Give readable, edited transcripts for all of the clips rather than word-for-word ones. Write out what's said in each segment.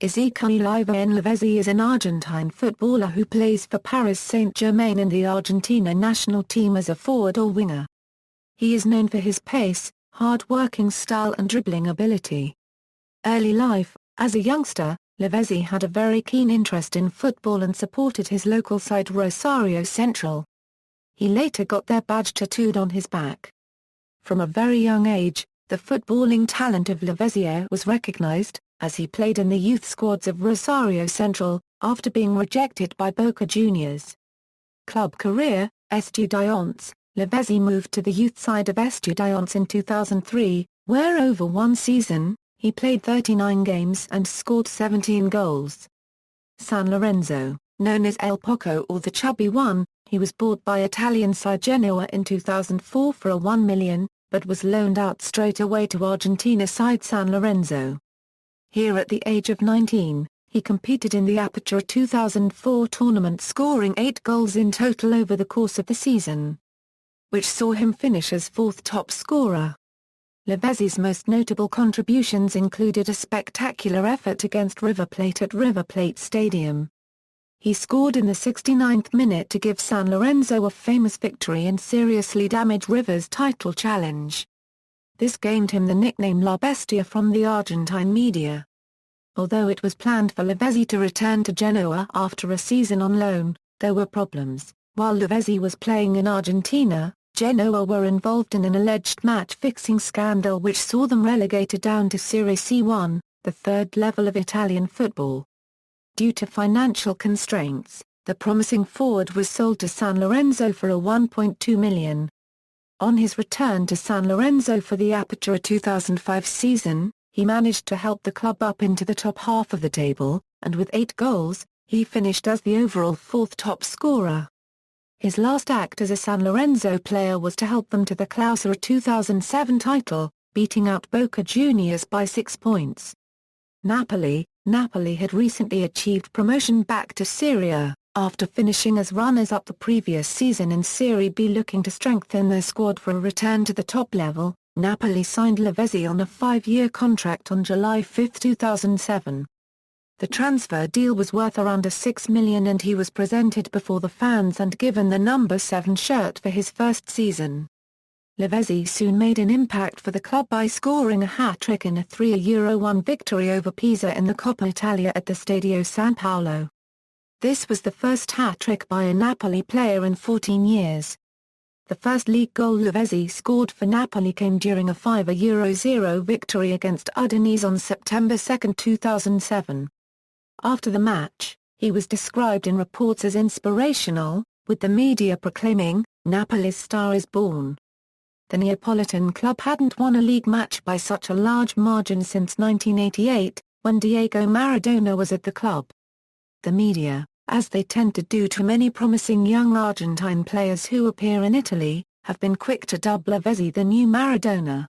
Ezequiel Iván Lavezzi is an Argentine footballer who plays for Paris Saint-Germain in the Argentina national team as a forward or winger. He is known for his pace, hard-working style and dribbling ability. Early life: as a youngster, Lavezzi had a very keen interest in football and supported his local side Rosario Central. He later got their badge tattooed on his back. From a very young age, the footballing talent of Lavezzi was recognized, as he played in the youth squads of Rosario Central, after being rejected by Boca Juniors. Club career: Estudiantes. Lavezzi moved to the youth side of Estudiantes in 2003, where over one season, he played 39 games and scored 17 goals. San Lorenzo, known as El Poco or the Chubby One, he was bought by Italian side Genoa in 2004 for a $1 million, but was loaned out straight away to Argentina side San Lorenzo. Here at the age of 19, he competed in the Apertura 2004 tournament, scoring 8 goals in total over the course of the season, which saw him finish as 4th top scorer. Lavezzi's most notable contributions included a spectacular effort against River Plate at River Plate Stadium. He scored in the 69th minute to give San Lorenzo a famous victory and seriously damage River's title challenge. This gained him the nickname La Bestia from the Argentine media. Although it was planned for Lavezzi to return to Genoa after a season on loan, there were problems. While Lavezzi was playing in Argentina, Genoa were involved in an alleged match-fixing scandal which saw them relegated down to Serie C1, the third level of Italian football. Due to financial constraints, the promising forward was sold to San Lorenzo for a $1.2 million. On his return to San Lorenzo for the Apertura 2005 season, he managed to help the club up into the top half of the table, and with 8 goals, he finished as the overall 4th top scorer. His last act as a San Lorenzo player was to help them to the Clausura 2007 title, beating out Boca Juniors by 6 points. Napoli had recently achieved promotion back to Serie A, after finishing as runners-up the previous season in Serie B. Looking to strengthen their squad for a return to the top level, Napoli signed Lavezzi on a 5-year contract on July 5, 2007. The transfer deal was worth around $6 million and he was presented before the fans and given the number 7 shirt for his first season. Lavezzi soon made an impact for the club by scoring a hat-trick in a 3-1 victory over Pisa in the Coppa Italia at the Stadio San Paolo. This was the first hat-trick by a Napoli player in 14 years. The first league goal Lavezzi scored for Napoli came during a 5-0 victory against Udinese on September 2, 2007. After the match, he was described in reports as inspirational, with the media proclaiming, "Napoli's star is born." The Neapolitan club hadn't won a league match by such a large margin since 1988, when Diego Maradona was at the club. The media, as they tend to do to many promising young Argentine players who appear in Italy, have been quick to dub Lavezzi the new Maradona.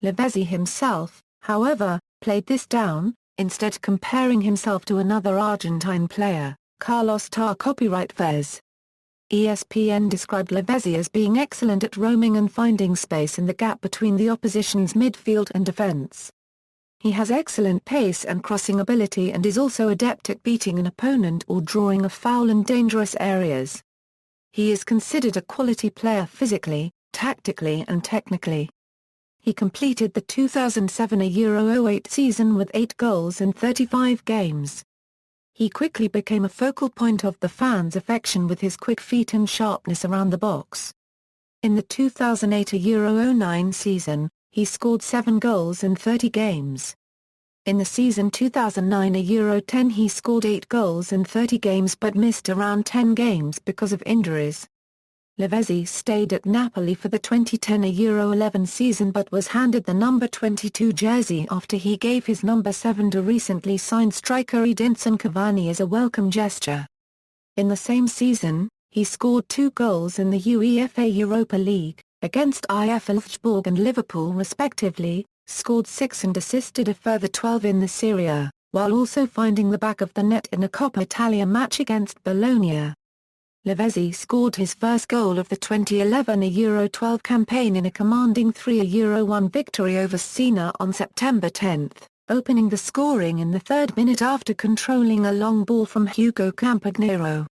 Lavezzi himself, however, played this down, instead comparing himself to another Argentine player, Carlos Tar copyright Vez. ESPN described Lavezzi as being excellent at roaming and finding space in the gap between the opposition's midfield and defense. He has excellent pace and crossing ability and is also adept at beating an opponent or drawing a foul in dangerous areas. He is considered a quality player physically, tactically and technically. He completed the 2007-08 season with 8 goals in 35 games. He quickly became a focal point of the fans' affection with his quick feet and sharpness around the box. In the 2008-09 season, he scored 7 goals in 30 games. In the season 2009-10 he scored 8 goals in 30 games but missed around 10 games because of injuries. Lavezzi stayed at Napoli for the 2010-11 season but was handed the number 22 jersey after he gave his number 7 to recently signed striker Edinson Cavani as a welcome gesture. In the same season, he scored 2 goals in the UEFA Europa League, against IFL Wolfsburg and Liverpool respectively, scored 6 and assisted a further 12 in the Serie A, while also finding the back of the net in a Coppa Italia match against Bologna. Lavezzi scored his first goal of the 2011 Euro 12 campaign in a commanding 3-1 victory over Siena on September 10, opening the scoring in the 3rd minute after controlling a long ball from Hugo Campagnaro.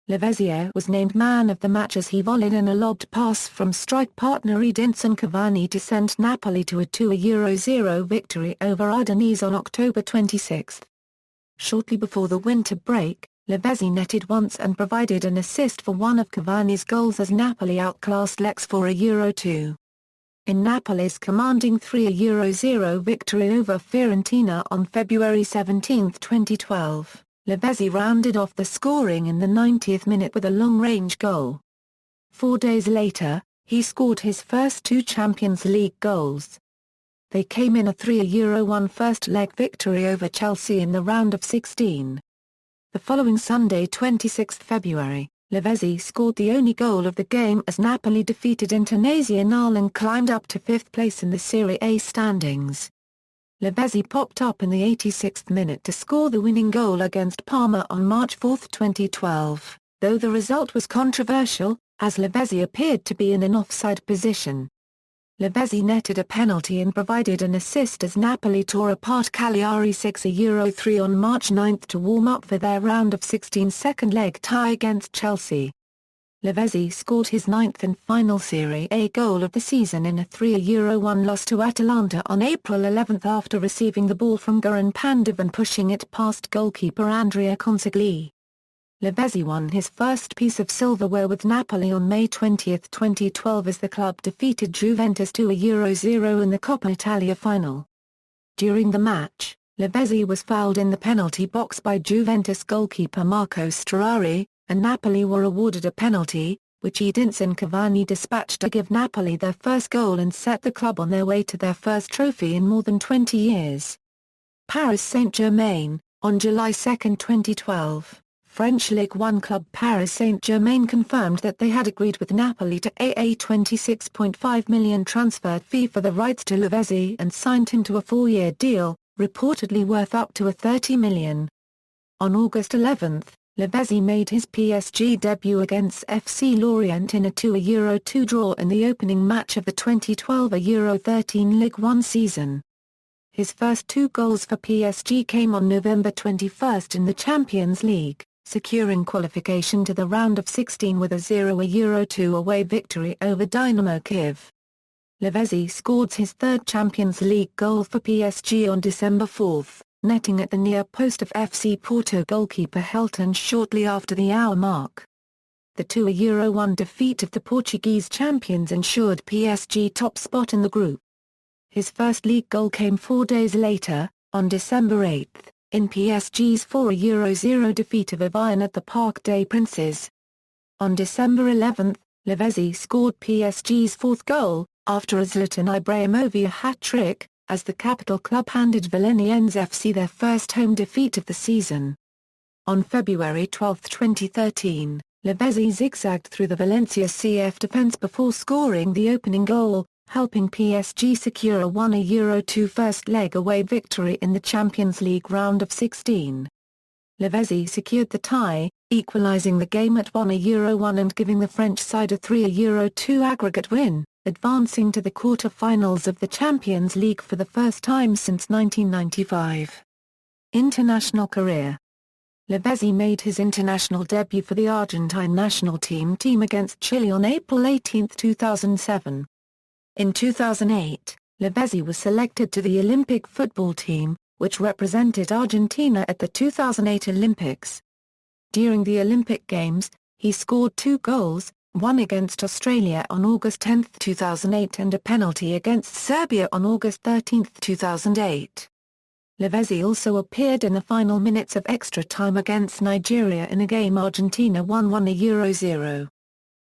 Lavezzi was named man of the match as he volleyed in a lobbed pass from strike partner Edinson Cavani to send Napoli to a 2-0 victory over Udinese on October 26. Shortly before the winter break, Lavezzi netted once and provided an assist for one of Cavani's goals as Napoli outclassed Lecce for a Euro-2. In Napoli's commanding 3-0 victory over Fiorentina on February 17, 2012. Lavezzi rounded off the scoring in the 90th minute with a long-range goal. 4 days later, he scored his first 2 Champions League goals. They came in a 3-1 first-leg victory over Chelsea in the round of 16. The following Sunday 26 February, Lavezzi scored the only goal of the game as Napoli defeated Internazionale and climbed up to 5th place in the Serie A standings. Lavezzi popped up in the 86th minute to score the winning goal against Parma on March 4, 2012, though the result was controversial, as Lavezzi appeared to be in an offside position. Lavezzi netted a penalty and provided an assist as Napoli tore apart Cagliari 6-3 on March 9 to warm up for their round of 16 second-leg tie against Chelsea. Lavezzi scored his 9th and final Serie A goal of the season in a 3-1 loss to Atalanta on April 11 after receiving the ball from Goran Pandev and pushing it past goalkeeper Andrea Consigli. Lavezzi won his first piece of silverware with Napoli on May 20, 2012 as the club defeated Juventus 2-0 in the Coppa Italia final. During the match, Lavezzi was fouled in the penalty box by Juventus goalkeeper Marco Strari, and Napoli were awarded a penalty, which Edinson Cavani dispatched to give Napoli their first goal and set the club on their way to their first trophy in more than 20 years. Paris Saint-Germain, on July 2, 2012, French Ligue 1 club Paris Saint-Germain confirmed that they had agreed with Napoli to a €26.5 million transfer fee for the rights to Lavezzi and signed him to a 4-year deal, reportedly worth up to $30 million. On August 11, Lavezzi made his PSG debut against FC Lorient in a 2-2 draw in the opening match of the 2012 Euro-13 Ligue 1 season. His first 2 goals for PSG came on November 21 in the Champions League, securing qualification to the round of 16 with a 0-2 away victory over Dynamo Kyiv. Lavezzi scored his 3rd Champions League goal for PSG on December 4, netting at the near post of FC Porto goalkeeper Helton shortly after the hour mark. The 2-1 defeat of the Portuguese champions ensured PSG top spot in the group. His first league goal came 4 days later, on December 8, in PSG's 4-0 defeat of iʻβan at the Parc des Princes. On December 11, Lavezzi scored PSG's 4th goal, after a Zlatan Ibrahimović hat-trick, as the capital club handed Valenciennes FC their first home defeat of the season. On February 12, 2013, Lavezzi zigzagged through the Valencia CF defense before scoring the opening goal, helping PSG secure a 1-2 first-leg away victory in the Champions League round of 16. Lavezzi secured the tie, equalising the game at 1-1 and giving the French side a 3-2 aggregate win, advancing to the quarter-finals of the Champions League for the first time since 1995. International career. Lavezzi made his international debut for the Argentine national team against Chile on April 18, 2007. In 2008, Lavezzi was selected to the Olympic football team, which represented Argentina at the 2008 Olympics. During the Olympic Games, he scored 2 goals, one against Australia on August 10, 2008 and a penalty against Serbia on August 13, 2008. Lavezzi also appeared in the final minutes of extra time against Nigeria in a game Argentina won 1-0.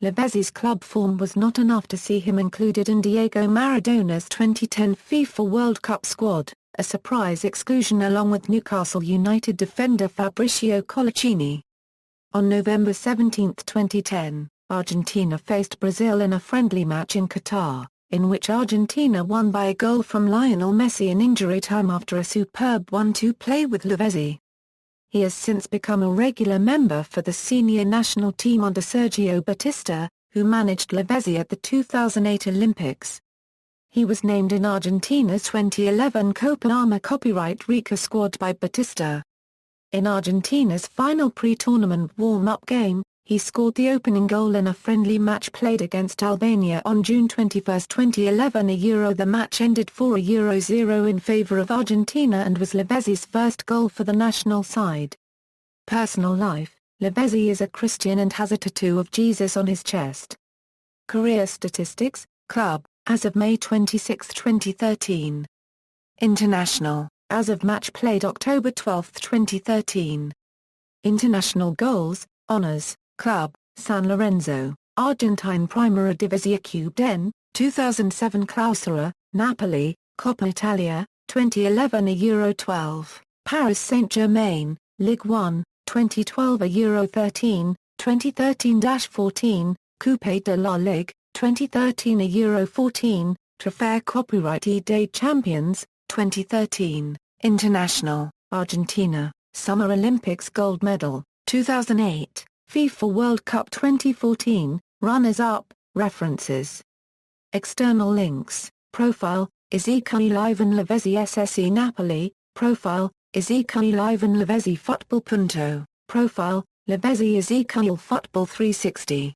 Lavezzi's club form was not enough to see him included in Diego Maradona's 2010 FIFA World Cup squad, a surprise exclusion along with Newcastle United defender Fabrizio Colaccini. On November 17, 2010, Argentina faced Brazil in a friendly match in Qatar, in which Argentina won by a goal from Lionel Messi in injury time after a superb 1-2 play with Lavezzi. He has since become a regular member for the senior national team under Sergio Batista, who managed Lavezzi at the 2008 Olympics. He was named in Argentina's 2011 Copa Arma Copyright Rica squad by Batista. In Argentina's final pre-tournament warm-up game, he scored the opening goal in a friendly match played against Albania on June 21, 2011. The match ended 4-0 in favor of Argentina and was Lavezzi's first goal for the national side. Personal life: Lavezzi is a Christian and has a tattoo of Jesus on his chest. Career statistics: Club, as of May 26, 2013. International, as of match played October 12, 2013. International goals, honors, Club, San Lorenzo, Argentine Primera Divisione, 2007 Clausura, Napoli, Coppa Italia, 2011 Euro 12, Paris Saint-Germain, Ligue 1, 2012 Euro 13, 2013-14, Coupe de la Ligue, 2013 Euro 14, Trofeo Copyright des Champions, 2013, International, Argentina, Summer Olympics gold medal, 2008, FIFA World Cup 2014, runners-up, references. External links, Profile, Ezequiel Iván Lavezzi SSE Napoli, Profile, Ezequiel Iván Lavezzi Football. Profile, Lavezzi Ezequiel Football 360.